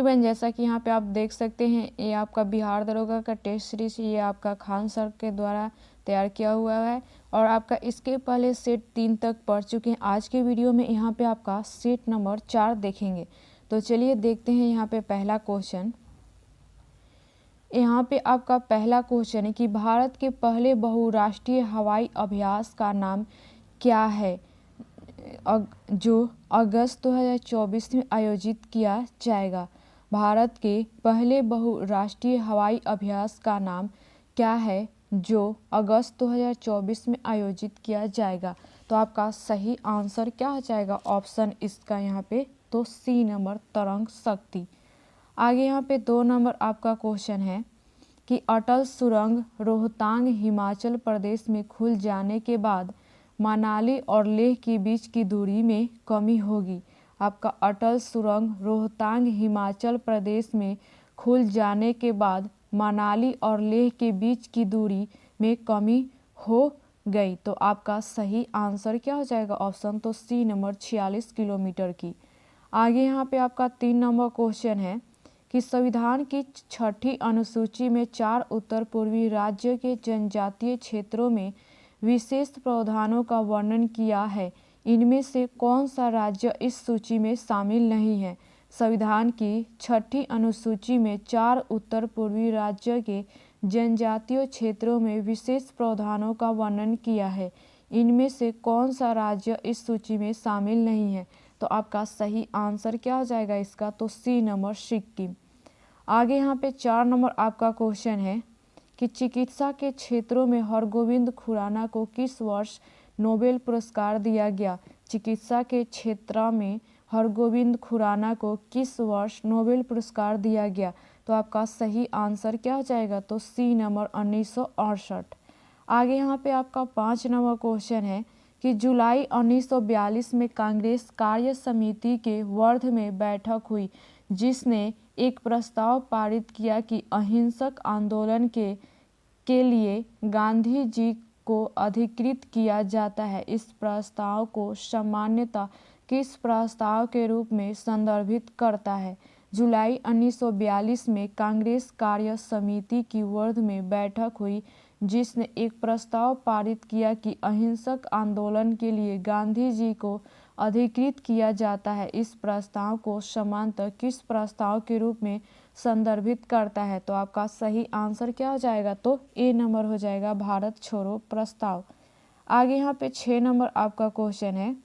Student, जैसा कि यहाँ पे आप देख सकते हैं, ये आपका बिहार दरोगा का टेस्ट सीरीज, ये आपका खान सर के द्वारा तैयार किया हुआ है और आपका इसके पहले सेट 3 तक पढ़ चुके हैं। आज के वीडियो में यहाँ पे आपका सेट नंबर 4 देखेंगे। तो चलिए देखते हैं यहाँ पे पहला क्वेश्चन। यहाँ पे आपका पहला क्वेश्चन है कि भारत के पहले बहुराष्ट्रीय हवाई अभ्यास का नाम क्या है, जो अगस्त 2024 में आयोजित किया जाएगा। भारत के पहले बहुराष्ट्रीय हवाई अभ्यास का नाम क्या है, जो अगस्त 2024 में आयोजित किया जाएगा। तो आपका सही आंसर क्या हो जाएगा ऑप्शन इसका यहाँ पे, तो सी नंबर तरंग शक्ति। आगे यहाँ पे 2 नंबर आपका क्वेश्चन है कि अटल सुरंग रोहतांग हिमाचल प्रदेश में खुल जाने के बाद मनाली और लेह के बीच की दूरी में कमी होगी। आपका अटल सुरंग रोहतांग हिमाचल प्रदेश में खुल जाने के बाद मनाली और लेह के बीच की दूरी में कमी हो गई। तो आपका सही आंसर क्या हो जाएगा ऑप्शन, तो सी नंबर 46 किलोमीटर की। आगे यहाँ पे आपका 3 नंबर क्वेश्चन है कि संविधान की 6ठी अनुसूची में 4 उत्तर पूर्वी राज्य के जनजातीय क्षेत्रों में विशेष प्रावधानों का वर्णन किया है। इनमें से कौन सा राज्य इस सूची में शामिल नहीं है। संविधान की 6ठी अनुसूची में 4 उत्तर पूर्वी राज्य के जनजातीय क्षेत्रों में विशेष प्रावधानों का वर्णन किया है। इनमें से कौन सा राज्य इस सूची में शामिल नहीं है। तो आपका सही आंसर क्या हो जाएगा इसका, तो सी नंबर सिक्किम। आगे यहाँ पे 4 नंबर आपका क्वेश्चन है कि चिकित्सा के क्षेत्रों में हरगोविंद खुराना को किस वर्ष नोबेल पुरस्कार दिया गया। चिकित्सा के क्षेत्र में हरगोविंद खुराना को किस वर्ष नोबेल पुरस्कार दिया गया। तो आपका सही आंसर क्या हो जाएगा, तो सी नंबर 1968। आगे यहाँ पे आपका 5 नंबर क्वेश्चन है कि जुलाई 1942 में कांग्रेस कार्य समिति के वर्ध में बैठक हुई, जिसने एक प्रस्ताव पारित किया कि अहिंसक आंदोलन के लिए गांधी जी को अधिकृत किया जाता है। इस प्रस्ताव को सामान्यतः किस प्रस्ताव के रूप में संदर्भित करता है। जुलाई 1942 में कांग्रेस कार्य समिति की वर्ध में बैठक हुई, जिसने एक प्रस्ताव पारित किया कि अहिंसक आंदोलन के लिए गांधी जी को अधिकृत किया जाता है। इस प्रस्ताव को समांतर किस प्रस्ताव के रूप में संदर्भित करता है। तो आपका सही आंसर क्या हो जाएगा, तो ए नंबर हो जाएगा भारत छोड़ो प्रस्ताव। आगे यहाँ पे 6 नंबर आपका क्वेश्चन है,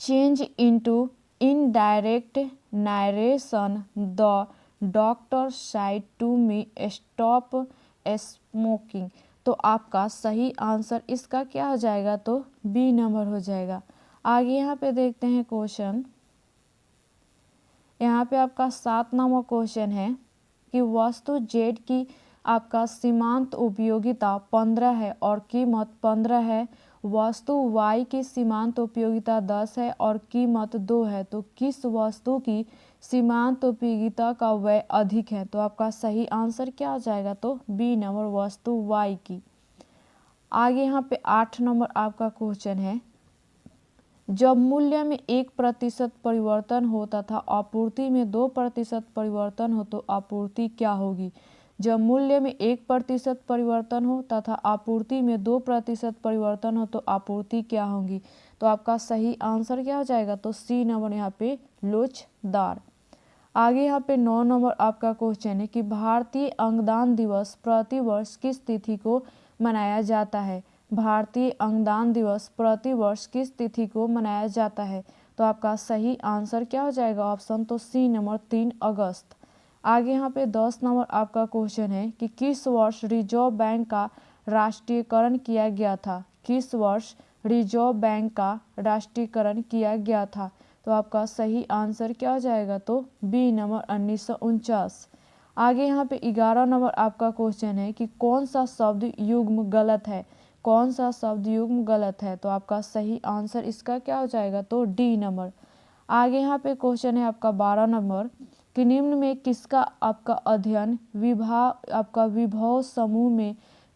change into indirect narration the doctor said to me stop smoking. तो आपका सही आंसर इसका क्या हो जाएगा, तो बी नंबर हो जाएगा। आगे यहाँ पे देखते हैं क्वेश्चन। यहाँ पे आपका 7 नंबर क्वेश्चन है कि वस्तु जेड की आपका सीमांत उपयोगिता 15 है और कीमत 15 है। वस्तु वाई की सीमांत उपयोगिता 10 है और कीमत 2 है। तो किस वस्तु की सीमांत उपयोगिता का व्यय अधिक है। तो आपका सही आंसर क्या हो जाएगा, तो बी नंबर वस्तु वाई की। आगे यहाँ पे 8 नंबर आपका क्वेश्चन है, जब मूल्य में 1% परिवर्तन हो तथा आपूर्ति में 2% परिवर्तन हो तो आपूर्ति क्या होगी। जब मूल्य में 1% परिवर्तन हो तथा आपूर्ति में 2% परिवर्तन हो तो आपूर्ति क्या होगी। तो आपका सही आंसर क्या हो जाएगा, तो सी नंबर यहाँ पे लोचदार। आगे यहाँ पे 9 नंबर आपका क्वेश्चन है कि भारतीय अंगदान दिवस प्रतिवर्ष किस तिथि को मनाया जाता है। भारतीय अंगदान दिवस प्रतिवर्ष किस तिथि को मनाया जाता है। तो आपका सही आंसर क्या हो जाएगा ऑप्शन, तो सी नंबर 3 अगस्त। आगे यहाँ पे 10 नंबर आपका क्वेश्चन है कि किस वर्ष रिजर्व बैंक का राष्ट्रीयकरण किया गया था। किस वर्ष रिजर्व बैंक का राष्ट्रीयकरण किया गया था। तो आपका सही आंसर क्या हो जाएगा, तो बी नंबर 1949। आगे यहाँ पे 11 नंबर आपका क्वेश्चन है कि कौन सा शब्द युग्म गलत है। कौन सा शब्द युग्म गलत है। तो आपका सही आंसर इसका क्या हो जाएगा, तो डी नंबर। आगे यहाँ पे क्वेश्चन है आपका 12 नंबर कि निम्न में किसका आपका अध्ययन विभव समूह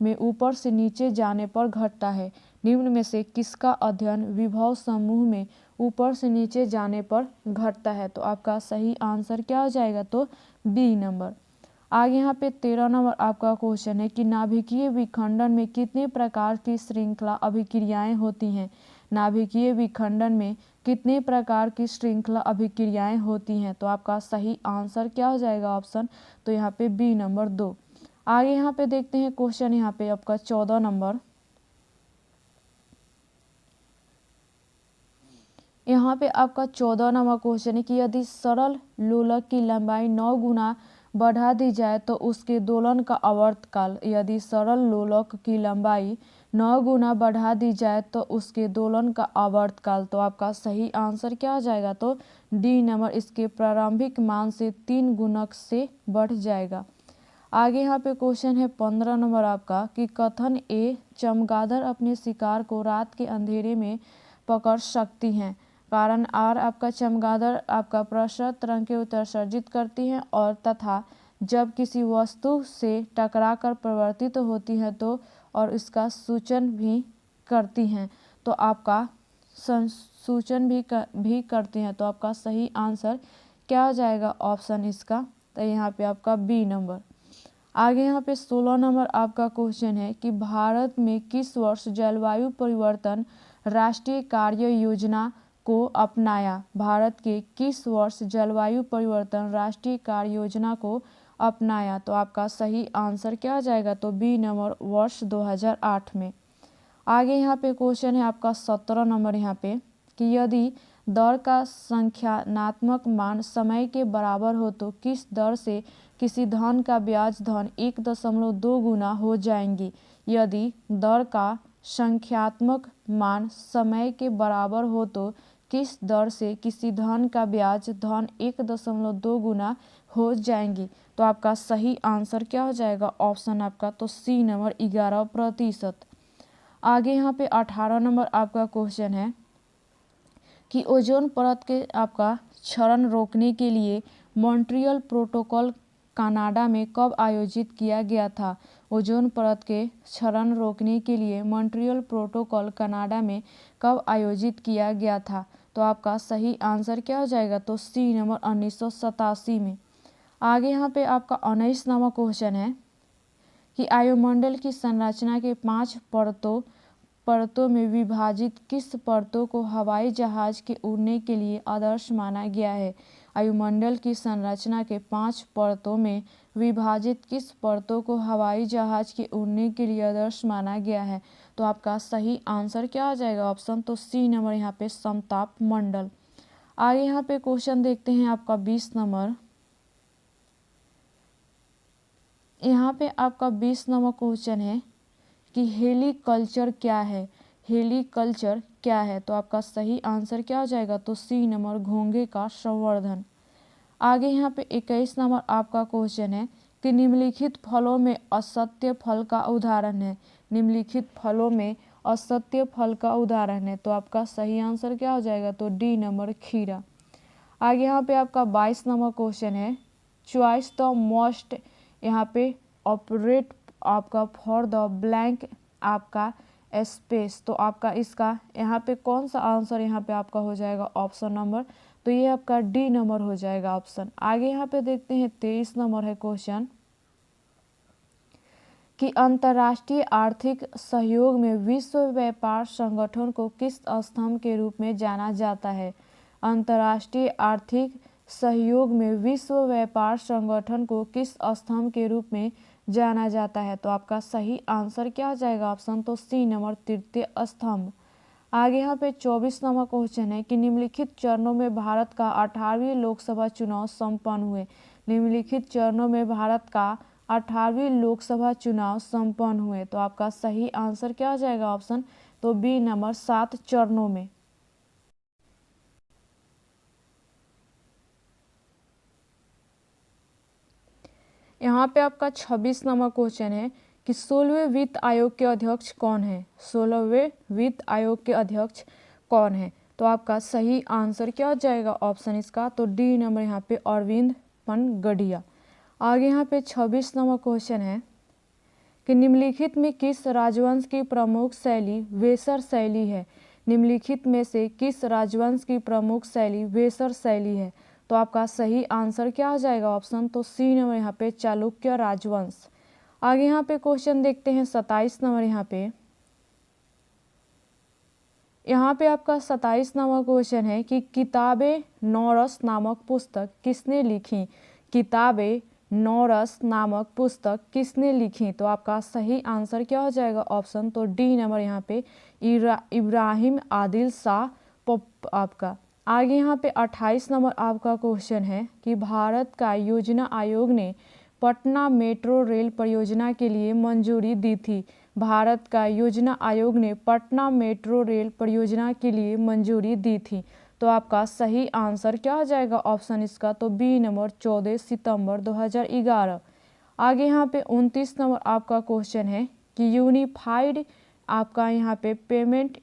में ऊपर से नीचे जाने पर घटता है। निम्न में से किसका अध्ययन विभव समूह में ऊपर से नीचे जाने पर घटता है? तो आपका सही आंसर क्या हो जाएगा? तो बी नंबर। आगे यहाँ पे 13 नंबर आपका क्वेश्चन है कि नाभिकीय विखंडन में कितने प्रकार की श्रृंखला अभिक्रियाएं होती हैं? नाभिकीय विखंडन में कितने प्रकार की श्रृंखला अभिक्रियाएं होती हैं? तो आपका सही आंसर क्या हो जाएगा ऑप्शन? तो यहाँ पे बी नंबर 2। आगे यहाँ पे देखते हैं क्वेश्चन यहाँ पे आपका 14 नंबर। यहाँ पे आपका 14 नंबर क्वेश्चन है कि यदि सरल लोलक की लंबाई 9 गुना बढ़ा दी जाए तो उसके दोलन का आवर्तकाल, यदि सरल लोलक की लंबाई 9 गुना बढ़ा दी जाए तो उसके दोलन का आवर्तकाल, तो आपका सही आंसर क्या हो जाएगा? तो डी नंबर, इसके प्रारंभिक मान से 3 गुणक से बढ़ जाएगा। आगे यहाँ पे क्वेश्चन है 15 नंबर आपका कि कथन ए, चमगादड़ अपने शिकार को रात के अंधेरे में पकड़ सकती हैं। कारण आर आपका चमगादड़ आपका प्रसर तरंग के उत्सर्जित करती हैं और तथा जब किसी वस्तु से टकराकर परिवर्तित होती हैं तो और इसका सूचन भी करती हैं, तो आपका सूचन भी करती हैं, तो आपका सही आंसर क्या हो जाएगा ऑप्शन इसका? तो यहाँ पे आपका बी नंबर। आगे यहाँ पे 16 नंबर आपका क्वेश्चन है कि भारत में किस वर्ष जलवायु परिवर्तन राष्ट्रीय कार्य योजना को अपनाया? भारत के किस वर्ष जलवायु परिवर्तन राष्ट्रीय कार्य योजना को अपनाया? तो आपका सही आंसर क्या हो जाएगा? तो बी नंबर, वर्ष 2008 में। आगे यहाँ पे क्वेश्चन है आपका 17 नंबर यहाँ पे कि यदि दर का संख्यात्मक मान समय के बराबर हो तो किस दर से किसी धन का ब्याज धन 1.2 गुना हो जाएंगी? यदि दर का संख्यात्मक मान समय के बराबर हो तो किस दर से किसी धन का ब्याज धन 1.2 गुना हो जाएंगी? तो आपका सही आंसर क्या हो जाएगा ऑप्शन आपका? तो सी नंबर, 11%। आगे यहाँ पे 18 नंबर आपका क्वेश्चन है कि ओजोन परत के आपका क्षरण रोकने के लिए मॉन्ट्रियल प्रोटोकॉल कनाडा में कब आयोजित किया गया था? ओजोन परत के क्षरण रोकने के लिए मॉन्ट्रियल प्रोटोकॉल कनाडा में कब आयोजित किया गया था? तो आपका सही आंसर क्या हो जाएगा? तो सी नंबर, 1987 में। आगे यहाँ पे आपका 19 नंबर क्वेश्चन है कि वायुमंडल की संरचना के 5 परतों में विभाजित किस परतों को हवाई जहाज के उड़ने के लिए आदर्श माना गया है? वायुमंडल की संरचना के 5 परतों में विभाजित किस परतों को हवाई जहाज के उड़ने के लिए आदर्श माना गया है? तो आपका सही आंसर क्या हो जाएगा ऑप्शन? तो सी नंबर, यहाँ पे समताप मंडल। आगे यहाँ पे क्वेश्चन देखते हैं आपका 20 नंबर। यहाँ पे आपका 20 नंबर क्वेश्चन है कि हेलीकल्चर क्या है? हेलीकल्चर क्या है? तो आपका सही आंसर क्या हो जाएगा? तो सी नंबर, घोंघे का संवर्धन। आगे यहाँ पे 21 नंबर आपका क्वेश्चन है कि निम्नलिखित फलों में असत्य फल का उदाहरण है। निम्नलिखित फलों में असत्य फल का उदाहरण है, तो आपका सही आंसर क्या हो जाएगा? तो डी नंबर, खीरा। आगे यहाँ पे आपका 22 नंबर क्वेश्चन है, चॉइस द मोस्ट यहाँ पे ऑपरेट आपका फॉर द ब्लैंक आपका स्पेस, तो आपका इसका यहाँ पे कौन सा आंसर यहाँ पे आपका हो जाएगा ऑप्शन नंबर? तो ये आपका डी नंबर हो जाएगा ऑप्शन। आगे यहाँ पे देखते हैं 23 नंबर है क्वेश्चन कि अंतर्राष्ट्रीय आर्थिक सहयोग में विश्व व्यापार संगठन को किस स्तंभ के रूप में जाना जाता है? अंतर्राष्ट्रीय आर्थिक सहयोग में विश्व व्यापार संगठन को किस स्तंभ के रूप में जाना जाता है? तो आपका सही आंसर क्या हो जाएगा ऑप्शन? तो सी नंबर, तृतीय स्तंभ। आगे यहाँ पे 24 नंबर क्वेश्चन है कि निम्नलिखित चरणों में भारत का 18वीं लोकसभा चुनाव संपन्न हुए। निम्नलिखित चरणों में भारत का 18वीं लोकसभा चुनाव संपन्न हुए, तो आपका सही आंसर क्या हो जाएगा ऑप्शन? तो बी नंबर, 7 चरणों में। यहाँ पे आपका 26 नंबर क्वेश्चन है कि 16वें वित्त आयोग के अध्यक्ष कौन है? 16वें वित्त आयोग के अध्यक्ष कौन है? तो आपका सही आंसर क्या हो जाएगा ऑप्शन इसका? तो डी नंबर, यहाँ पे अरविंद पनगड़िया। आगे यहाँ पे 26 नंबर क्वेश्चन है कि निम्नलिखित में किस राजवंश की प्रमुख शैली वेसर शैली है। निम्नलिखित में से किस राजवंश की प्रमुख शैली वेसर शैली है। तो आपका सही आंसर क्या हो जाएगा ऑप्शन तो सी नंबर यहाँ पे चालुक्य राजवंश। आगे यहाँ पे क्वेश्चन देखते हैं 27 नंबर यहाँ पे आपका 27 नंबर क्वेश्चन है कि किताबे नौरस नामक पुस्तक किसने लिखी। किताबे नौरस नामक पुस्तक किसने लिखी। तो आपका सही आंसर क्या हो जाएगा ऑप्शन तो डी नंबर यहाँ पे इब्राहिम आदिल शाह आपका। आगे यहाँ पे 28 नंबर आपका क्वेश्चन है कि भारत का योजना आयोग ने पटना मेट्रो रेल परियोजना के लिए मंजूरी दी थी। भारत का योजना आयोग ने पटना मेट्रो रेल परियोजना के लिए मंजूरी दी थी। तो आपका सही आंसर क्या हो जाएगा ऑप्शन इसका तो बी नंबर 14 सितंबर 2011। आगे यहाँ पे 29 नंबर आपका क्वेश्चन है कि यूनिफाइड आपका यहाँ पे पेमेंट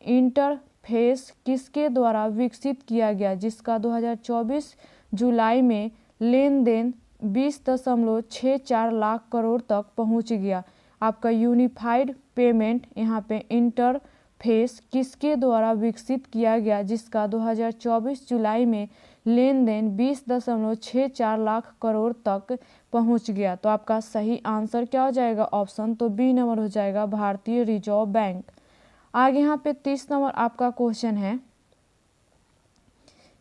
इंटरफेस किसके द्वारा विकसित किया गया, जिसका 2024 जुलाई में लेन देन 20.64 लाख करोड़ तक पहुंच गया। आपका यूनिफाइड पेमेंट यहाँ पे इंटरफेस किसके द्वारा विकसित किया गया, जिसका 2024 जुलाई में लेन देन 20.64 लाख करोड़ तक पहुंच गया। तो आपका सही आंसर क्या हो जाएगा ऑप्शन तो बी नंबर हो जाएगा भारतीय रिजर्व बैंक। आगे यहाँ पे 30 नंबर आपका क्वेश्चन है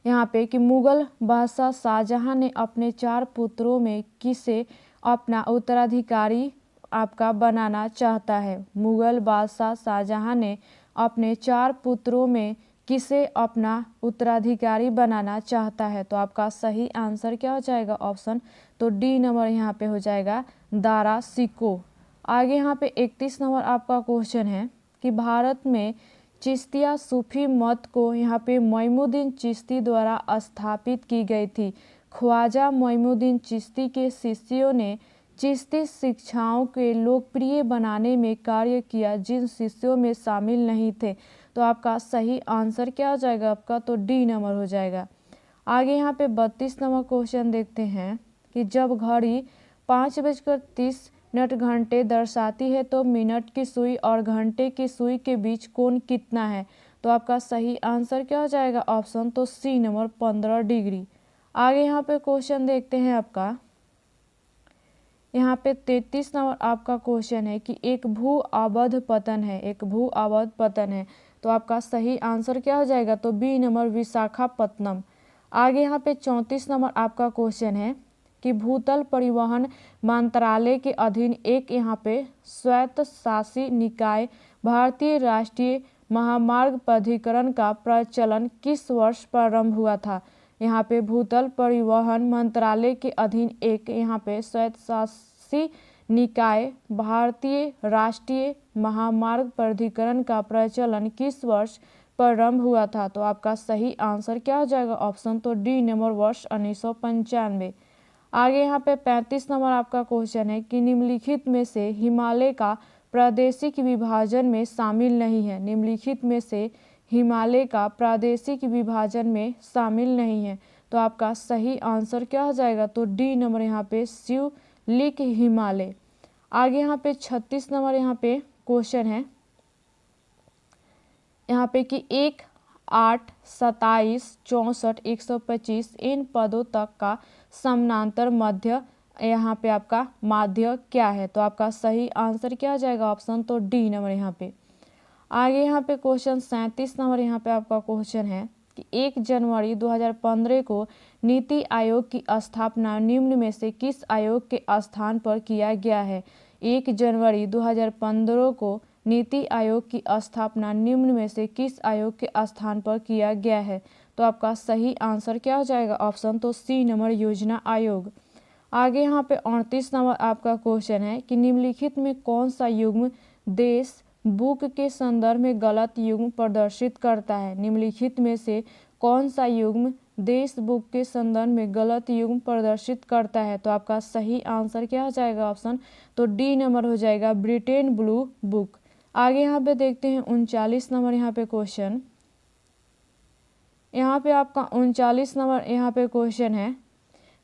यहाँ पे कि मुगल बादशाह शाहजहां ने अपने 4 पुत्रों में किसे अपना उत्तराधिकारी आपका बनाना चाहता है। मुगल बादशाह शाहजहां ने अपने 4 पुत्रों में किसे अपना उत्तराधिकारी बनाना चाहता है। तो आपका सही आंसर क्या हो जाएगा ऑप्शन तो डी नंबर यहाँ पे हो जाएगा दारा सिको। आगे यहाँ पे 31 नंबर आपका क्वेश्चन है कि भारत में चिश्तिया सूफी मत को यहाँ पे मोइनुद्दीन चिश्ती द्वारा स्थापित की गई थी। ख्वाजा मोइनुद्दीन चिश्ती के शिष्यों ने चिश्ती शिक्षाओं के लोकप्रिय बनाने में कार्य किया, जिन शिष्यों में शामिल नहीं थे। तो आपका सही आंसर क्या हो जाएगा आपका तो डी नंबर हो जाएगा। आगे यहाँ पे 32 नंबर क्वेश्चन देखते हैं कि जब घड़ी 5:30 घंटे दर्शाती है तो मिनट की सुई और घंटे की सुई के बीच कोण कितना है। तो आपका सही आंसर क्या हो जाएगा ऑप्शन तो सी नंबर 15 डिग्री। आगे यहाँ पे क्वेश्चन देखते हैं आपका यहाँ पे 33 नंबर आपका क्वेश्चन है कि एक भू अवध पतन है। एक भू अवध पतन है। तो आपका सही आंसर क्या हो जाएगा तो बी नंबर विशाखापत्तनम। आगे यहाँ पे 34 नंबर आपका क्वेश्चन है कि भूतल परिवहन मंत्रालय के अधीन एक यहाँ पे स्वायत्तशासी निकाय भारतीय राष्ट्रीय महामार्ग प्राधिकरण का प्रचलन किस वर्ष प्रारंभ हुआ था। यहाँ पे भूतल परिवहन मंत्रालय के अधीन एक यहाँ पे स्वायत्तशासी निकाय भारतीय राष्ट्रीय महामार्ग प्राधिकरण का प्रचलन किस वर्ष प्रारंभ हुआ था। तो आपका सही आंसर क्या हो जाएगा ऑप्शन तो डी नंबर वर्ष 1995। आगे यहाँ पे 35 नंबर आपका क्वेश्चन है कि निम्नलिखित में से हिमालय का प्रादेशिक विभाजन में शामिल नहीं है। निम्नलिखित में से हिमालय का प्रादेशिक विभाजन में शामिल नहीं है। तो आपका सही आंसर क्या हो जाएगा तो डी नंबर यहाँ पे शिवलिक हिमालय। आगे यहाँ पे 36 नंबर यहाँ पे क्वेश्चन है यहाँ पे कि 1, 8, 27, 64, 125 इन पदों तक का समानांतर मध्य यहाँ पे आपका माध्य क्या है। तो आपका सही आंसर क्या हो जाएगा ऑप्शन तो डी नंबर यहाँ पे। आगे यहाँ पे क्वेश्चन 37 नंबर यहाँ पे आपका क्वेश्चन है कि 1 जनवरी 2015 को नीति आयोग की स्थापना निम्न में से किस आयोग के स्थान पर किया गया है। 1 जनवरी 2015 को नीति आयोग की स्थापना निम्न में से किस आयोग के स्थान पर किया गया है। तो आपका सही आंसर क्या हो जाएगा ऑप्शन तो सी नंबर योजना आयोग। आगे यहाँ पे 38 नंबर आपका क्वेश्चन है कि निम्नलिखित में कौन सा युग्म देश बुक के संदर्भ में गलत युग्म प्रदर्शित करता है। निम्नलिखित में से कौन सा युग्म देश बुक के संदर्भ में गलत युग्म प्रदर्शित करता है। तो आपका सही आंसर क्या हो जाएगा ऑप्शन तो डी नंबर हो जाएगा ब्रिटेन ब्लू बुक। आगे यहाँ पे देखते हैं 39 नंबर यहाँ पे क्वेश्चन। यहाँ पे आपका 39 नंबर यहाँ पे क्वेश्चन है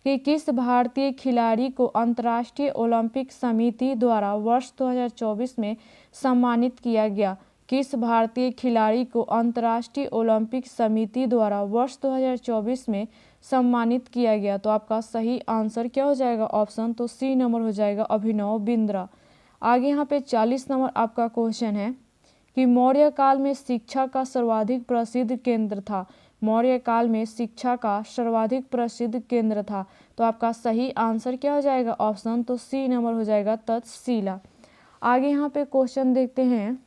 कि किस भारतीय खिलाड़ी को अंतर्राष्ट्रीय ओलंपिक समिति द्वारा वर्ष 2024 में सम्मानित किया गया? किस भारतीय खिलाड़ी को अंतर्राष्ट्रीय ओलंपिक समिति द्वारा वर्ष 2024 में सम्मानित किया गया? तो आपका सही आंसर क्या हो जाएगा? ऑप्शन तो सी नंबर हो जाएगा, अभिनव बिंद्रा। आगे यहाँ पे 40 नंबर आपका क्वेश्चन है कि मौर्य काल में शिक्षा का सर्वाधिक प्रसिद्ध केंद्र था। मौर्य काल में शिक्षा का सर्वाधिक प्रसिद्ध केंद्र था। तो आपका सही आंसर क्या हो जाएगा? ऑप्शन तो सी नंबर हो जाएगा, तक्षशिला। आगे यहाँ पे क्वेश्चन देखते हैं।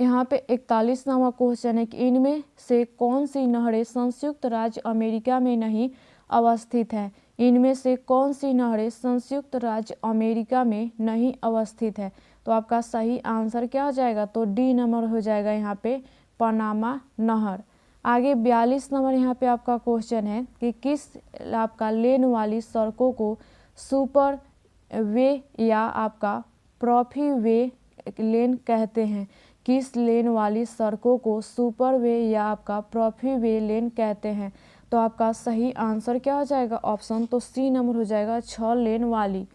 यहाँ पे 41 नंबर क्वेश्चन है कि इनमें से कौन सी नहरें संयुक्त राज्य अमेरिका में नहीं अवस्थित है? इनमें से कौन सी नहरें संयुक्त राज्य अमेरिका में नहीं अवस्थित है? तो आपका सही आंसर क्या हो जाएगा? तो डी नंबर हो जाएगा यहाँ पे, पनामा नहर। आगे 42 नंबर यहाँ पे आपका क्वेश्चन है कि किस आपका लेन वाली सड़कों को सुपर वे या आपका प्रॉफी वे लेन कहते हैं? किस लेन वाली सड़कों को सुपर वे या आपका प्रॉफी वे लेन कहते हैं? तो आपका सही आंसर क्या हो जाएगा? ऑप्शन तो सी नंबर हो जाएगा, 6 लेन वाली।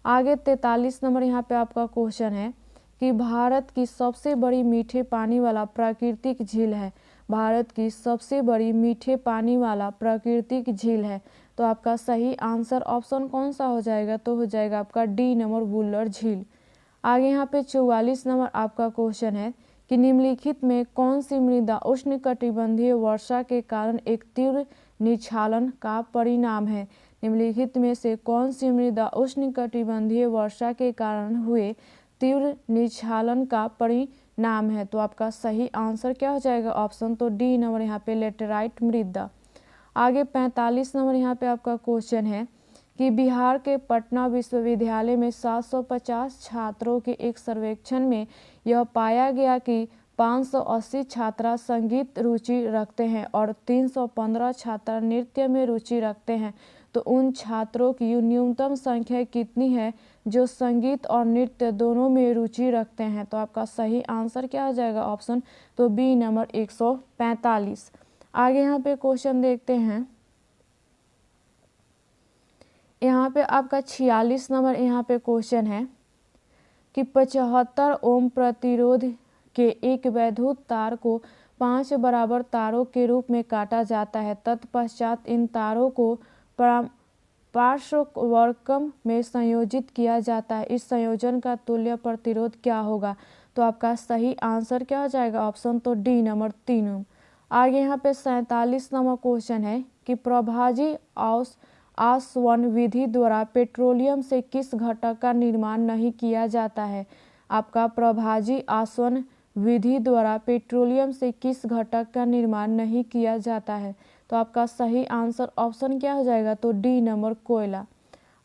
आगे 43 नंबर यहाँ पे आपका क्वेश्चन है कि भारत की सबसे बड़ी मीठे पानी वाला प्राकृतिक झील है। भारत की सबसे बड़ी मीठे पानी वाला प्राकृतिक झील है। तो आपका सही आंसर ऑप्शन कौन सा हो जाएगा? तो हो जाएगा आपका डी नंबर, वुलर झील। आगे यहाँ पे 44 नंबर आपका क्वेश्चन है कि निम्नलिखित में कौन सी मृदा उष्णकटिबंधीय वर्षा के कारण एक तीव्र निछालन का परिणाम है? निम्नलिखित में से कौन सी मृदा उष्णकटिबंधीय वर्षा के कारण हुए तीव्र निछालन का परिणाम है? तो आपका सही आंसर क्या हो जाएगा? ऑप्शन तो डी नंबर यहाँ पे, लेटेराइट मृदा। आगे 45 नंबर यहाँ पे आपका क्वेश्चन है कि बिहार के पटना विश्वविद्यालय में 750 छात्रों के एक सर्वेक्षण में यह पाया गया कि 580 छात्रा संगीत रुचि रखते हैं और 315 छात्रा नृत्य में रुचि रखते हैं। तो उन छात्रों की न्यूनतम संख्या कितनी है जो संगीत और नृत्य दोनों में रुचि रखते हैं? तो आपका सही आंसर क्या हो जाएगा? ऑप्शन तो बी नंबर, 145। आगे यहाँ पे क्वेश्चन देखते हैं। यहाँ पे आपका 46 नंबर यहाँ पे क्वेश्चन है कि 75 ओम प्रतिरोध के एक वैद्युत तार को 5 बराबर तारों के रूप में काटा जाता है। तत्पश्चात इन तारों को पार्श्ववर्कम में संयोजित किया जाता है। इस संयोजन का तुल्य प्रतिरोध क्या होगा? तो आपका सही आंसर क्या हो जाएगा? ऑप्शन तो डी नंबर, 3 ओम। आगे यहाँ पे 47 नंबर क्वेश्चन है कि प्रभाजी आसवन विधि द्वारा पेट्रोलियम से किस घटक का निर्माण नहीं किया जाता है? आपका प्रभाजी आसवन विधि द्वारा पेट्रोलियम से किस घटक का निर्माण नहीं किया जाता है? तो आपका सही आंसर ऑप्शन क्या हो जाएगा? तो डी नंबर, कोयला।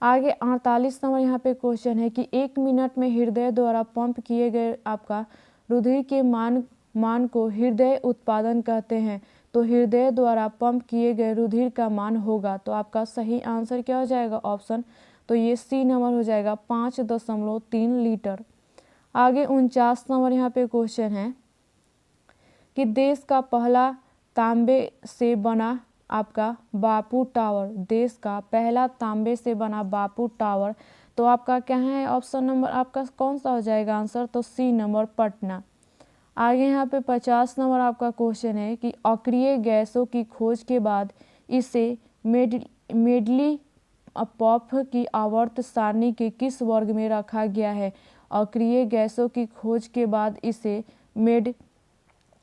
आगे 48 नंबर यहाँ पे क्वेश्चन है कि 1 मिनट में हृदय द्वारा पंप किए गए आपका रुधिर के मान को हृदय उत्पादन कहते हैं। तो हृदय द्वारा पंप किए गए रुधिर का मान होगा। तो आपका सही आंसर क्या हो जाएगा? ऑप्शन तो ये सी नंबर हो जाएगा, 5.3 लीटर। आगे 49 नंबर यहाँ पे क्वेश्चन है कि देश का पहला तांबे से बना आपका बापू टावर, देश का पहला तांबे से बना बापू टावर, तो आपका क्या है? ऑप्शन नंबर आपका कौन सा हो जाएगा आंसर? तो सी नंबर, पटना। आगे यहाँ पे 50 नंबर आपका क्वेश्चन है कि अक्रिय गैसों की खोज के बाद इसे मेडली पॉफ की आवर्त सारणी के किस वर्ग में रखा गया है? अक्रिय गैसों की खोज के बाद इसे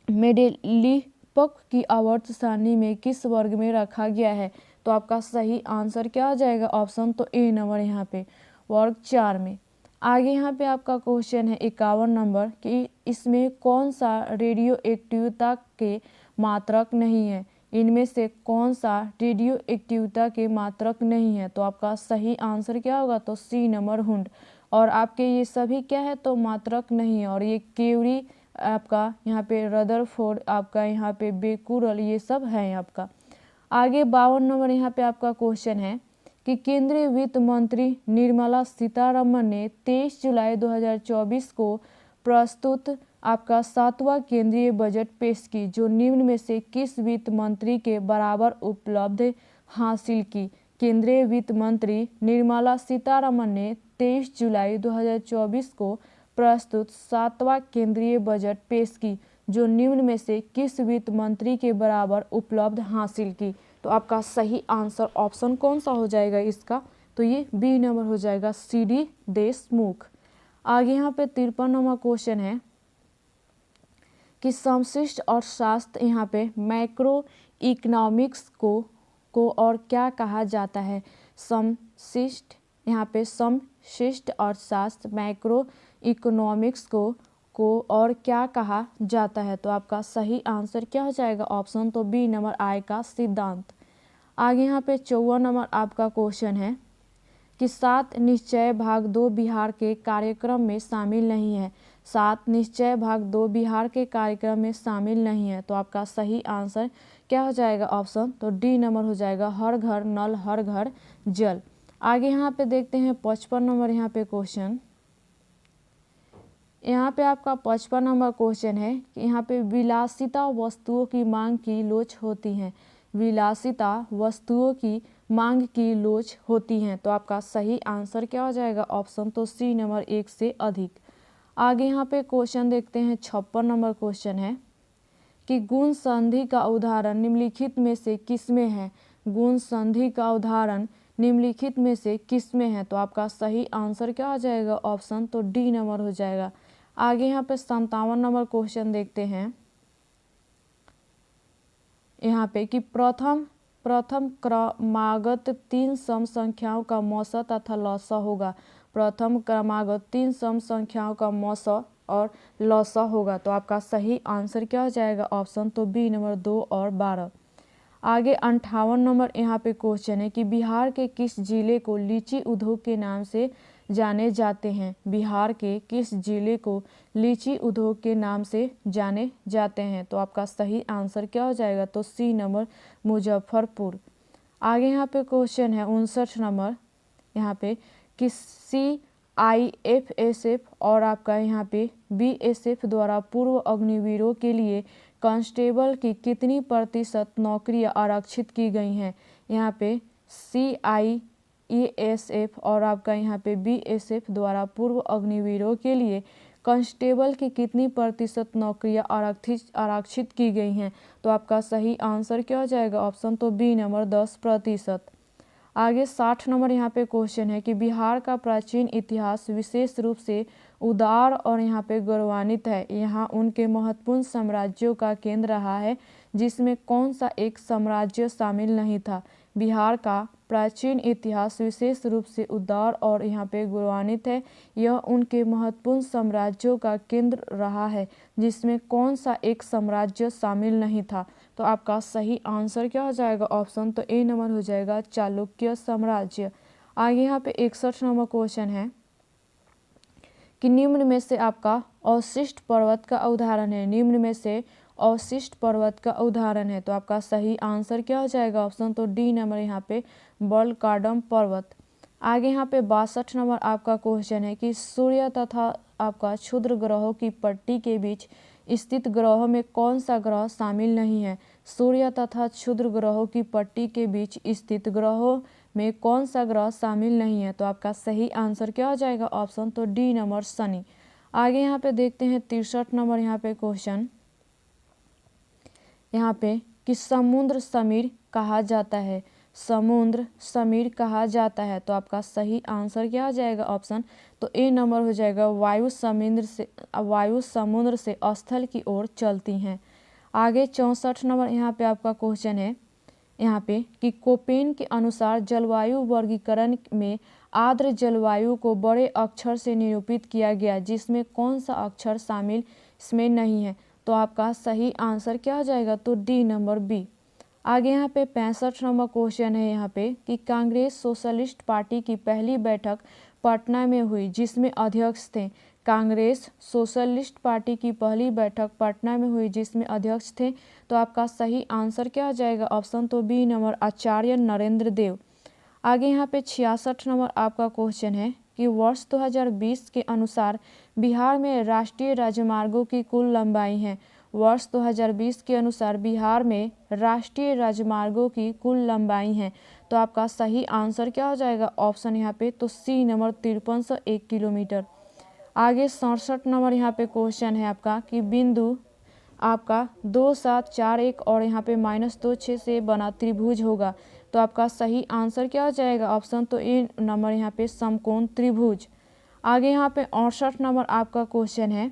मेडेलिपक की आवर्त सारणी में किस वर्ग में रखा गया है? तो आपका सही आंसर क्या हो जाएगा? ऑप्शन तो ए नंबर यहाँ पे, वर्ग 4 में। आगे यहाँ पे आपका क्वेश्चन है 51 नंबर कि इसमें कौन सा रेडियो एक्टिविता के मात्रक नहीं है? इनमें से कौन सा रेडियो एक्टिविता के मात्रक नहीं है? तो आपका सही आंसर क्या होगा? तो सी नंबर, हुंड। और आपके ये सभी क्या है? तो मात्रक नहीं है। और ये केवरी आपका यहाँ पे रदरफोर्ड, आपका यहाँ पे बेकुरल, ये सब है आपका। आगे 52 नंबर यहाँ पे आपका क्वेश्चन है कि केंद्रीय वित्त मंत्री निर्मला सीतारमण ने 23 जुलाई 2024 को प्रस्तुत आपका 7वां केंद्रीय बजट पेश की, जो निम्न में से किस वित्त मंत्री के बराबर उपलब्ध हासिल की। केंद्रीय वित्त मंत्री निर्मला सीतारमण ने 23 जुलाई 2024 को प्रस्तुत 7वां केंद्रीय बजट पेश की, जो निम्न में से किस वित्त मंत्री के बराबर उपलब्ध हासिल की। तो आपका सही आंसर ऑप्शन कौन सा हो जाएगा इसका, तो ये बी नंबर हो जाएगा, सी.डी. देशमुख। आगे यहाँ पे 53 नंबर क्वेश्चन है कि समष्टि अर्थशास्त्र यहाँ पे मैक्रो इकोनॉमिक्स को और क्या कहा जाता है। समष्टि यहाँ पे समष्टि अर्थशास्त्र मैक्रो इकोनॉमिक्स को और क्या कहा जाता है। तो आपका सही आंसर क्या हो जाएगा ऑप्शन, तो बी नंबर आय का सिद्धांत। आगे यहाँ पे 54 नंबर आपका क्वेश्चन है कि 7 निश्चय भाग 2 बिहार के कार्यक्रम में शामिल नहीं है। 7 निश्चय भाग 2 बिहार के कार्यक्रम में शामिल नहीं है। तो आपका सही आंसर क्या हो जाएगा ऑप्शन, तो डी नंबर हो जाएगा, हर घर नल हर घर जल। आगे यहाँ पे देखते हैं 55 नंबर यहाँ पे क्वेश्चन। यहाँ पे आपका 55 नंबर क्वेश्चन है कि यहाँ पे विलासिता वस्तुओं की मांग की लोच होती है। विलासिता वस्तुओं की मांग की लोच होती हैं। तो आपका सही आंसर क्या हो जाएगा ऑप्शन, तो सी नंबर 1 से अधिक। आगे यहाँ पे क्वेश्चन देखते हैं 56 नंबर क्वेश्चन है कि गुण संधि का उदाहरण निम्नलिखित में से किसमें है। गुण संधि का उदाहरण निम्नलिखित में से किसमें है। तो आपका सही आंसर क्या हो जाएगा ऑप्शन, तो डी नंबर हो जाएगा। आगे यहाँ पे 57 नंबर क्वेश्चन देखते हैं यहाँ पे कि प्रथम क्रमागत 3 सम संख्याओं का मौसा तथा लौसा होगा। प्रथम क्रमागत 3 सम संख्याओं का मौसा और लौसा होगा। तो आपका सही आंसर क्या हो जाएगा ऑप्शन, तो बी नंबर 2 और 12। आगे 58 नंबर यहाँ पे क्वेश्चन है कि बिहार के किस जिले को लीची उद्योग के नाम से जाने जाते हैं। बिहार के किस जिले को लीची उद्योग के नाम से जाने जाते हैं। तो आपका सही आंसर क्या हो जाएगा, तो सी नंबर मुजफ्फरपुर। आगे यहाँ पे क्वेश्चन है 59 नंबर यहाँ पे कि CIFSF और आपका यहाँ पे BSF द्वारा पूर्व अग्निवीरों के लिए कांस्टेबल की कितनी प्रतिशत नौकरियां आरक्षित की गई हैं। यहाँ पे CIESF और आपका यहाँ पे BSF द्वारा पूर्व अग्निवीरों के लिए कांस्टेबल की कितनी प्रतिशत नौकरियां आरक्षित की गई हैं। तो आपका सही आंसर क्या हो जाएगा ऑप्शन, तो बी नंबर 10%। आगे 60 नंबर यहाँ पे क्वेश्चन है कि बिहार का प्राचीन इतिहास विशेष रूप से उदार और यहाँ पे गौरवान्वित है। यहाँ उनके महत्वपूर्ण साम्राज्यों का केंद्र रहा है, जिसमें कौन सा एक साम्राज्य शामिल नहीं था। बिहार का प्राचीन इतिहास विशेष रूप से उदार और यहाँ पे गौरवान्वित है। यह उनके महत्वपूर्ण साम्राज्यों का केंद्र रहा है, जिसमें कौन सा एक साम्राज्य शामिल नहीं था। तो आपका सही आंसर क्या हो जाएगा ऑप्शन, तो ए नंबर हो जाएगा, चालुक्य साम्राज्य। आगे यहाँ पे 61 नंबर क्वेश्चन है कि निम्न में से आपका अवशिष्ट पर्वत का उदाहरण है। निम्न में से अवशिष्ट पर्वत का उदाहरण है। तो आपका सही आंसर क्या हो जाएगा ऑप्शन, तो डी नंबर यहाँ पे बलकाडम पर्वत। आगे यहाँ पे 62 नंबर आपका क्वेश्चन है कि सूर्य तथा आपका क्षुद्र ग्रहों की पट्टी के बीच स्थित ग्रहों में कौन सा ग्रह शामिल नहीं है। सूर्य तथा क्षुद्र ग्रहों की पट्टी के बीच स्थित ग्रहों में कौन सा ग्रह शामिल नहीं है। तो आपका सही आंसर क्या हो जाएगा ऑप्शन, तो डी नंबर शनि। आगे यहाँ पे देखते हैं 63 नंबर यहाँ पे क्वेश्चन यहाँ पे कि समुद्र समीर कहा जाता है। समुद्र समीर कहा जाता है। तो आपका सही आंसर क्या हो जाएगा ऑप्शन, तो ए नंबर हो जाएगा, वायु समुद्र से स्थल की ओर चलती हैं। आगे 64 नंबर यहाँ पे आपका क्वेश्चन है यहाँ पे कि कोपेन के अनुसार जलवायु वर्गीकरण में आर्द्र जलवायु को बड़े अक्षर से निरूपित किया गया, जिसमें कौन सा अक्षर शामिल इसमें नहीं है। तो आपका सही आंसर क्या हो जाएगा, तो डी नंबर बी। आगे यहाँ पे 65 नंबर क्वेश्चन है यहाँ पे कि कांग्रेस सोशलिस्ट पार्टी की पहली बैठक पटना में हुई, जिसमें अध्यक्ष थे। कांग्रेस सोशलिस्ट पार्टी की पहली बैठक पटना में हुई, जिसमें अध्यक्ष थे। तो आपका सही आंसर क्या हो जाएगा ऑप्शन, तो बी नंबर आचार्य नरेंद्र देव। आगे यहाँ पे 66 नंबर आपका क्वेश्चन है कि वर्ष 2020 के अनुसार बिहार में राष्ट्रीय राजमार्गों की कुल लंबाई है। वर्ष 2020 के अनुसार बिहार में राष्ट्रीय राजमार्गों की कुल लंबाई है। तो आपका सही आंसर क्या हो जाएगा ऑप्शन यहाँ पे तो सी नंबर 5301 किलोमीटर। आगे 67 नंबर यहाँ पे क्वेश्चन है आपका कि बिंदु आपका 2741 और यहाँ पे -26 से बना त्रिभुज होगा। तो आपका सही आंसर क्या हो जाएगा ऑप्शन तो ए नंबर यहाँ पे समकोण त्रिभुज। आगे यहाँ पे 68 नंबर आपका क्वेश्चन है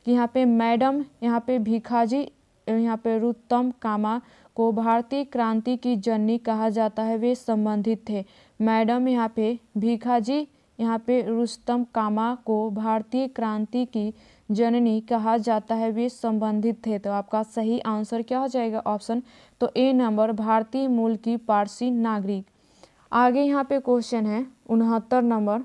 कि यहाँ पे मैडम यहाँ पे भिखाजी यहाँ पे रुस्तम कामा को भारतीय क्रांति की जननी कहा जाता है, वे संबंधित थे। मैडम यहाँ पे भिखाजी यहाँ पे रुस्तम कामा को भारतीय क्रांति की जननी कहा जाता है, वे संबंधित थे। तो आपका सही आंसर क्या हो जाएगा ऑप्शन तो ए नंबर भारतीय मूल की पारसी नागरिक। आगे यहाँ पे क्वेश्चन है 69 नंबर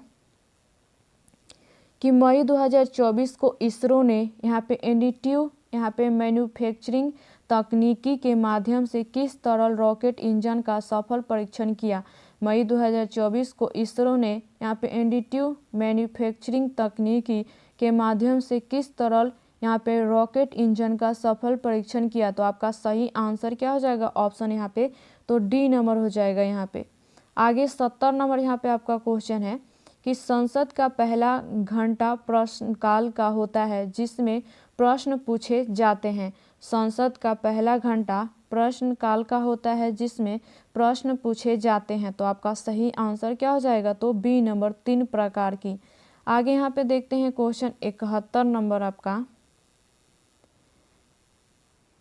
कि मई 2024 को इसरो ने यहाँ पे एडिटिव यहाँ पे मैन्युफैक्चरिंग तकनीकी के माध्यम से किस तरल रॉकेट इंजन का सफल परीक्षण किया। मई 2024 को इसरो ने यहाँ पे एडिटिव मैन्युफैक्चरिंग तकनीकी के माध्यम से किस तरल यहाँ पे रॉकेट इंजन का सफल परीक्षण किया। तो आपका सही आंसर क्या हो जाएगा ऑप्शन यहाँ पे तो डी नंबर हो जाएगा यहाँ पे। आगे 70 नंबर यहाँ पे आपका क्वेश्चन है कि संसद का पहला घंटा प्रश्नकाल का होता है जिसमें प्रश्न पूछे जाते हैं। संसद का पहला घंटा प्रश्नकाल का होता है जिसमें प्रश्न पूछे जाते हैं। तो आपका सही आंसर क्या हो जाएगा तो बी नंबर 3 प्रकार की। आगे यहाँ पे देखते हैं क्वेश्चन 71 नंबर आपका।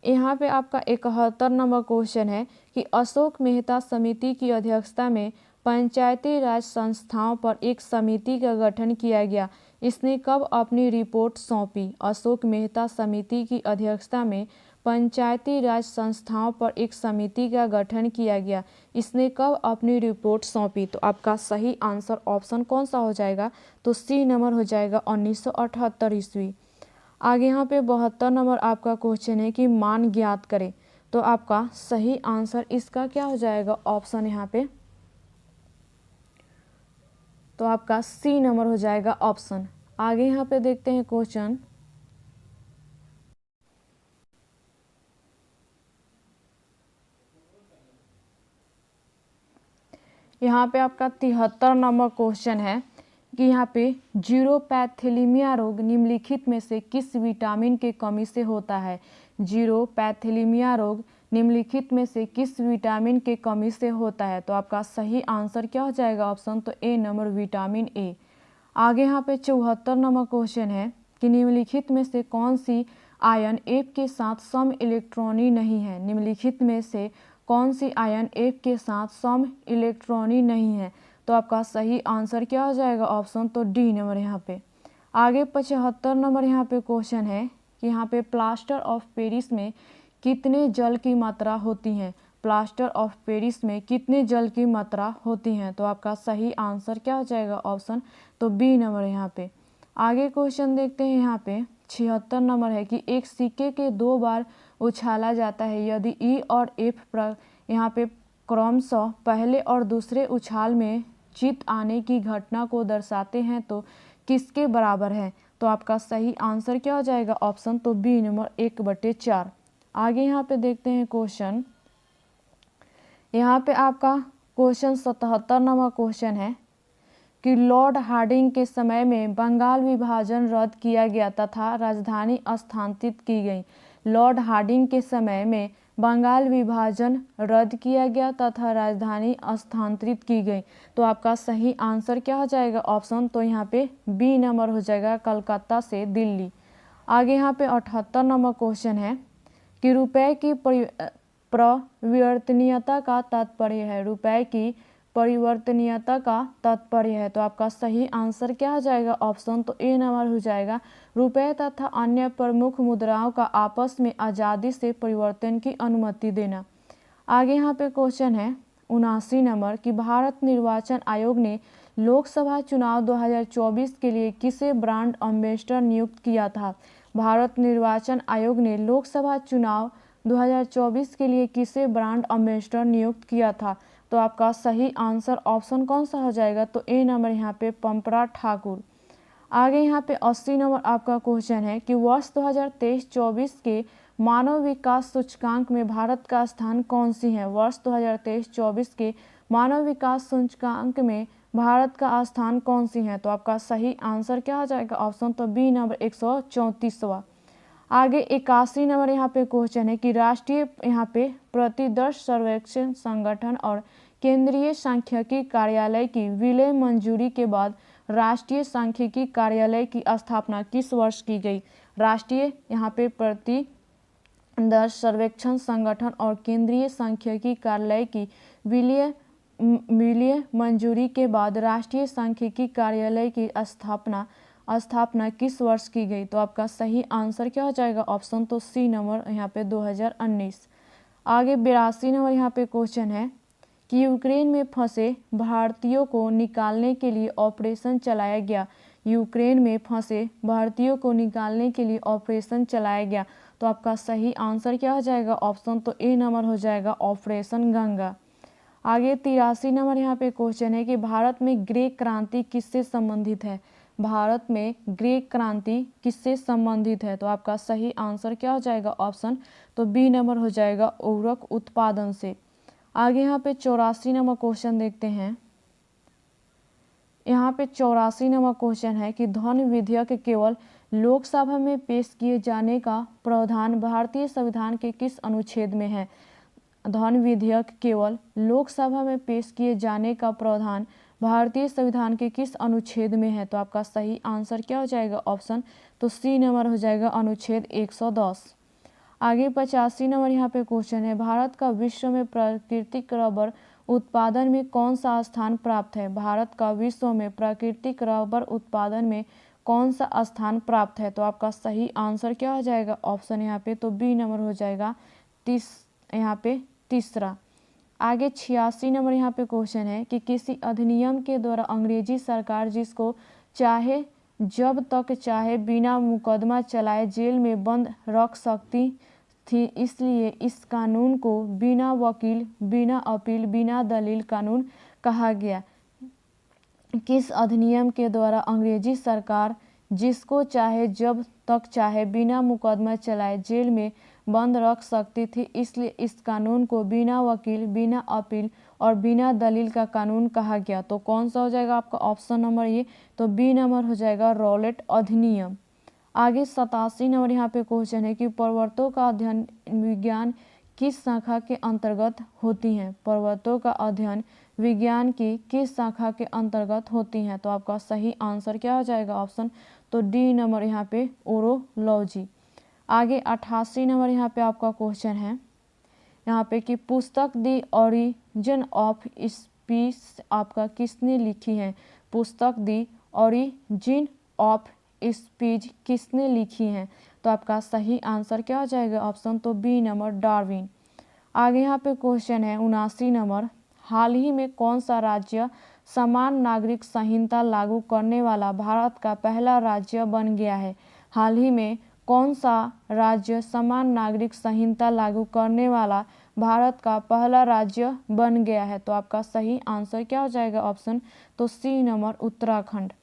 यहाँ पे आपका 71 नंबर क्वेश्चन है कि अशोक मेहता समिति की अध्यक्षता में पंचायती राज संस्थाओं पर एक समिति का गठन किया गया, इसने कब अपनी रिपोर्ट सौंपी। अशोक मेहता समिति की अध्यक्षता में पंचायती राज संस्थाओं पर एक समिति का गठन किया गया, इसने कब अपनी रिपोर्ट सौंपी। तो आपका सही आंसर ऑप्शन कौन सा हो जाएगा तो सी नंबर हो जाएगा 1978 ईस्वी। आगे यहाँ पे 72 नंबर आपका क्वेश्चन है कि मान ज्ञात करें। तो आपका सही आंसर इसका क्या हो जाएगा ऑप्शन यहाँ पे तो आपका सी नंबर हो जाएगा ऑप्शन। आगे यहाँ पे देखते हैं क्वेश्चन यहाँ पे आपका 73 नंबर क्वेश्चन है कि यहाँ पे जीरोपैथेलीमिया रोग निम्नलिखित में से किस विटामिन के कमी से होता है। जीरोपैथेलीमिया रोग निम्नलिखित में से किस विटामिन के कमी से होता है। तो आपका सही आंसर क्या हो जाएगा ऑप्शन तो ए नंबर विटामिन ए। आगे यहाँ पे 74 नंबर क्वेश्चन है कि निम्नलिखित में से कौन सी आयन एफ के साथ सम इलेक्ट्रॉनी नहीं है। निम्नलिखित में से कौन सी आयन एफ के साथ सम इलेक्ट्रॉनी नहीं है। तो आपका सही आंसर क्या हो जाएगा ऑप्शन तो डी नंबर यहाँ पे। आगे 75 नंबर यहाँ पे क्वेश्चन है कि यहाँ पे प्लास्टर ऑफ पेरिस में कितने जल की मात्रा होती है। प्लास्टर ऑफ पेरिस में कितने जल की मात्रा होती हैं। तो आपका सही आंसर क्या हो जाएगा ऑप्शन तो बी नंबर यहाँ पे। आगे क्वेश्चन देखते हैं यहाँ पे 76 नंबर है कि एक सिक्के के 2 बार उछाला जाता है, यदि ई और एफ यहाँ पे क्रमशः पहले और दूसरे उछाल में जीत आने की घटना को दर्शाते हैं तो किसके बराबर है। तो आपका सही आंसर क्या हो जाएगा ऑप्शन तो बी नंबर 1/4। आगे यहाँ पे देखते हैं क्वेश्चन, यहाँ पे आपका क्वेश्चन 77 नंबर क्वेश्चन है कि लॉर्ड हार्डिंग के समय में बंगाल विभाजन रद्द किया गया तथा राजधानी स्थानांतरित की गई। लॉर्ड हार्डिंग के समय में बंगाल विभाजन रद्द किया गया तथा राजधानी स्थानांतरित की गई। तो आपका सही आंसर क्या हो जाएगा ऑप्शन तो यहाँ पे बी नंबर हो जाएगा कलकत्ता से दिल्ली। आगे यहाँ पे 78 नंबर क्वेश्चन है कि रुपए की परिवर्तनीयता का तात्पर्य है। रुपए की परिवर्तनीयता का तात्पर्य है। तो आपका सही आंसर क्या हो जाएगा ऑप्शन तो ए नंबर हो जाएगा रुपए तथा अन्य प्रमुख मुद्राओं का आपस में आज़ादी से परिवर्तन की अनुमति देना। आगे यहाँ पे क्वेश्चन है 79 नंबर कि भारत निर्वाचन आयोग ने लोकसभा चुनाव 2024 के लिए किसे ब्रांड एम्बेसडर नियुक्त किया था। भारत निर्वाचन आयोग ने लोकसभा चुनाव 2024 के लिए किसे ब्रांड एम्बेसडर नियुक्त किया था। तो आपका सही आंसर ऑप्शन कौन सा हो जाएगा तो ए नंबर यहाँ पे पंपरा ठाकुर। आगे यहाँ पे 80 नंबर आपका क्वेश्चन है कि वर्ष 2023-24 के मानव विकास सूचकांक में भारत का स्थान कौन सी है? वर्ष 2023-24 के मानव विकास सूचकांक में भारत का स्थान कौन सी है? तो आपका सही आंसर क्या हो जाएगा? ऑप्शन तो बी नंबर 134वां। आगे 81 नंबर यहाँ पे क्वेश्चन है कि राष्ट्रीय यहाँ पे प्रतिदर्श सर्वेक्षण संगठन और केंद्रीय सांख्यिकी कार्यालय की विलय मंजूरी के बाद राष्ट्रीय सांख्यिकी कार्यालय की स्थापना किस वर्ष की गई? राष्ट्रीय यहाँ पे प्रतिदर्श सर्वेक्षण संगठन और केंद्रीय सांख्यिकी कार्यालय की विलय मंजूरी के बाद राष्ट्रीय सांख्यिकी कार्यालय की स्थापना किस वर्ष की गई? तो आपका सही आंसर क्या हो जाएगा? ऑप्शन तो सी नंबर यहाँ पे 2019। आगे 82 नंबर यहाँ पे क्वेश्चन है कि यूक्रेन में फंसे भारतीयों को निकालने के लिए ऑपरेशन चलाया गया। यूक्रेन में फंसे भारतीयों को निकालने के लिए ऑपरेशन चलाया गया। तो आपका सही आंसर क्या हो जाएगा? ऑप्शन तो ए नंबर हो जाएगा, ऑपरेशन गंगा। आगे 83 नंबर यहाँ पे क्वेश्चन है कि भारत में ग्रे क्रांति किससे संबंधित है? भारत में ग्रे क्रांति किससे संबंधित है? तो आपका सही आंसर क्या हो जाएगा? ऑप्शन तो बी नंबर हो जाएगा, उर्वरक उत्पादन से। आगे यहाँ पे 84 नंबर क्वेश्चन देखते हैं। यहाँ पे 84 नंबर क्वेश्चन है कि धन विधेयक केवल लोकसभा में पेश किए जाने का प्रावधान भारतीय संविधान के किस अनुच्छेद में है? धन विधेयक केवल लोकसभा में पेश किए जाने का प्रावधान भारतीय संविधान के किस अनुच्छेद में है? तो आपका सही आंसर क्या हो जाएगा? ऑप्शन तो सी नंबर हो जाएगा, अनुच्छेद 110। आगे 85 नंबर यहाँ पे क्वेश्चन है, भारत का विश्व में प्राकृतिक रबर उत्पादन में कौन सा स्थान प्राप्त है? भारत का विश्व में प्राकृतिक रबर उत्पादन में कौन सा स्थान प्राप्त है? तो आपका सही आंसर क्या हो जाएगा? ऑप्शन यहाँ पे तो बी नंबर हो जाएगा, यहाँ पे तीसरा। आगे 86 नंबर यहाँ पे क्वेश्चन है कि किसी अधिनियम के द्वारा अंग्रेजी सरकार जिसको चाहे जब तक चाहे बिना मुकदमा चलाए जेल में बंद रख सकती थी, इसलिए इस कानून को बिना वकील, बिना अपील, बिना दलील कानून कहा गया। किस अधिनियम के द्वारा अंग्रेजी सरकार जिसको चाहे जब तक चाहे बिना मुकदमा चलाए जेल में बंद रख सकती थी, इसलिए इस कानून को बिना वकील, बिना अपील और बिना दलील का कानून कहा गया। तो कौन सा हो जाएगा आपका? ऑप्शन नंबर ये तो बी नंबर हो जाएगा, रॉलेट अधिनियम। आगे 87 नंबर यहाँ पे क्वेश्चन है कि पर्वतों का अध्ययन विज्ञान किस शाखा के अंतर्गत होती हैं? पर्वतों का अध्ययन विज्ञान की किस शाखा के अंतर्गत होती हैं? तो आपका सही आंसर क्या हो जाएगा? ऑप्शन तो डी नंबर यहाँ पे, ओरोलॉजी। आगे 88 नंबर यहाँ पे आपका क्वेश्चन है यहाँ पे कि पुस्तक दी ओरिजिन ऑफ स्पीच आपका किसने लिखी है? पुस्तक दी ओरिजिन ऑफ स्पीच किसने लिखी है? तो आपका सही आंसर क्या हो जाएगा? ऑप्शन तो बी नंबर, डार्विन। आगे यहाँ पे क्वेश्चन है 79 नंबर, हाल ही में कौन सा राज्य समान नागरिक संहिता लागू करने वाला भारत का पहला राज्य बन गया है? हाल ही में कौन सा राज्य समान नागरिक संहिता लागू करने वाला भारत का पहला राज्य बन गया है? तो आपका सही आंसर क्या हो जाएगा? ऑप्शन तो सी नंबर, उत्तराखंड।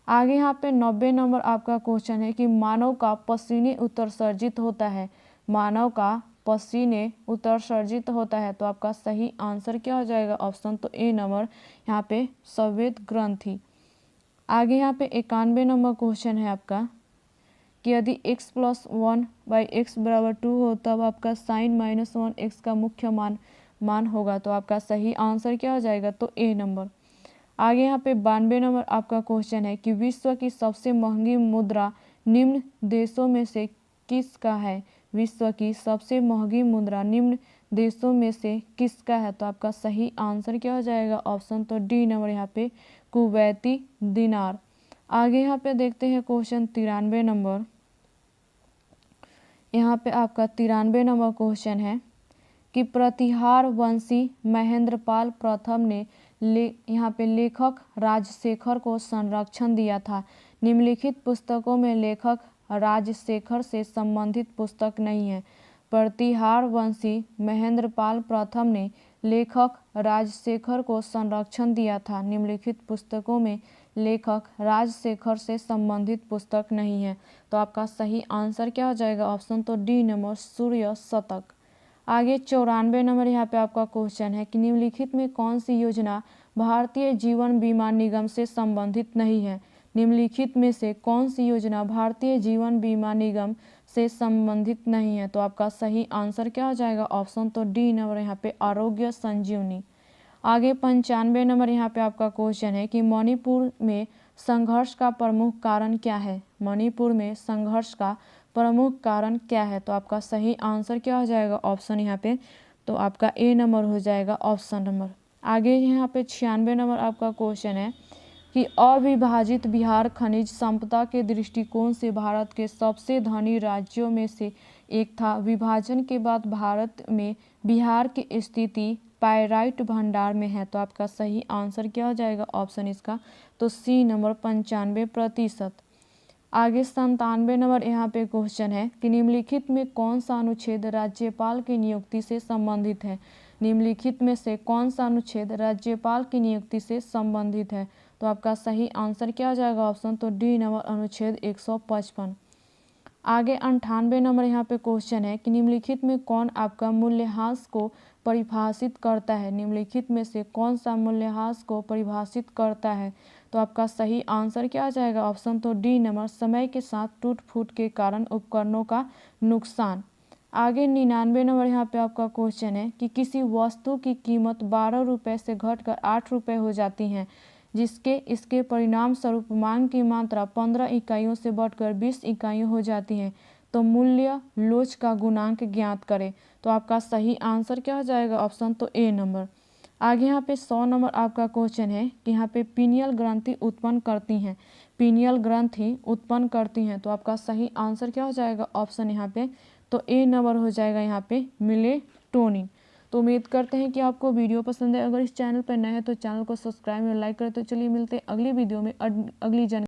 आगे यहाँ पे 90 नंबर आपका क्वेश्चन है कि मानव का पसीने उत्सर्जित होता है। मानव का पसीने उत्सर्जित होता है। तो आपका सही आंसर क्या हो जाएगा? ऑप्शन तो ए नंबर, यहाँ पे संवेद ग्रंथि। आगे यहाँ पे 91 नंबर क्वेश्चन है आपका कि यदि x + 1/x = 2 हो तब आपका sin -1x का मुख्य मान होगा। तो आपका सही आंसर क्या हो जाएगा? तो ए नंबर। आगे यहाँ पे 92 नंबर आपका क्वेश्चन है कि विश्व की सबसे महंगी मुद्रा निम्न देशों में से किसका है? विश्व की सबसे महंगी मुद्रा निम्न देशों में से किसका है? तो आपका सही आंसर क्या हो जाएगा? ऑप्शन तो डी नंबर, यहाँ पे कुवैती दिनार। आगे यहाँ पे देखते हैं क्वेश्चन 93 नंबर। यहाँ पे आपका 93 नंबर क्वेश्चन है कि प्रतिहार वंशी महेंद्रपाल प्रथम ने यहाँ पे लेखक राजशेखर को संरक्षण दिया था। निम्नलिखित पुस्तकों में लेखक राजशेखर से संबंधित पुस्तक नहीं है। प्रतिहार वंशी महेंद्रपाल प्रथम ने लेखक राजशेखर को संरक्षण दिया था। निम्नलिखित पुस्तकों में लेखक राजशेखर से संबंधित पुस्तक नहीं है। तो आपका सही आंसर क्या हो जाएगा? ऑप्शन तो डी नंबर, सूर्य शतक। आगे 94 नंबर यहाँ पे आपका क्वेश्चन है कि निम्नलिखित में कौन सी योजना भारतीय जीवन बीमा निगम से संबंधित नहीं है? निम्नलिखित में से कौन सी योजना भारतीय जीवन बीमा निगम से संबंधित नहीं है? तो आपका सही आंसर क्या हो जाएगा? ऑप्शन तो डी नंबर यहाँ पे, आरोग्य संजीवनी। आगे 95 नंबर यहाँ पे आपका क्वेश्चन है कि मणिपुर में संघर्ष का प्रमुख कारण क्या है? मणिपुर में संघर्ष का प्रमुख कारण क्या है? तो आपका सही आंसर क्या हो जाएगा? ऑप्शन यहाँ पे तो आपका ए नंबर हो जाएगा, ऑप्शन नंबर। आगे यहाँ पे 96 नंबर आपका क्वेश्चन है कि अविभाजित बिहार खनिज संपदा के दृष्टिकोण से भारत के सबसे धनी राज्यों में से एक था। विभाजन के बाद भारत में बिहार की स्थिति पाइराइट भंडार में है। तो आपका सही आंसर क्या हो जाएगा? ऑप्शन इसका तो सी नंबर, 95%। आगे 97 नंबर यहाँ पे क्वेश्चन है कि निम्नलिखित में कौन सा अनुच्छेद राज्यपाल की नियुक्ति से संबंधित है? निम्नलिखित में से कौन सा अनुच्छेद राज्यपाल की नियुक्ति से संबंधित है? तो आपका सही आंसर क्या हो जाएगा? ऑप्शन तो डी नंबर, अनुच्छेद 155। आगे 98 नंबर यहाँ पे क्वेश्चन है कि निम्नलिखित में कौन आपका मूल्यह्रास को परिभाषित करता है? निम्नलिखित में से कौन सा मूल्यह्रास को परिभाषित करता है? तो आपका सही आंसर क्या आ जाएगा? ऑप्शन तो डी नंबर, समय के साथ टूट फूट के कारण उपकरणों का नुकसान। आगे 99 नंबर यहाँ पे आपका क्वेश्चन है कि किसी वस्तु की कीमत 12 रुपये से घटकर 8 रुपये हो जाती है, इसके परिणाम स्वरूप मांग की मात्रा 15 इकाइयों से बढ़कर 20 इकाइयों हो जाती है, तो मूल्य लोच का गुणांक ज्ञात करें। तो आपका सही आंसर क्या हो जाएगा? ऑप्शन तो ए नंबर। आगे यहाँ पे 100 नंबर आपका क्वेश्चन है कि यहाँ पे पीनियल ग्रंथि उत्पन्न करती हैं, पीनियल ग्रंथि उत्पन्न करती हैं। तो आपका सही आंसर क्या हो जाएगा? ऑप्शन यहाँ पे तो ए नंबर हो जाएगा यहाँ पे, मेलेटोनिन। तो उम्मीद करते हैं कि आपको वीडियो पसंद है। अगर इस चैनल पर नए हैं तो चैनल को सब्सक्राइब और लाइक करें। तो चलिए मिलते हैं अगली वीडियो में अगली जानकारी।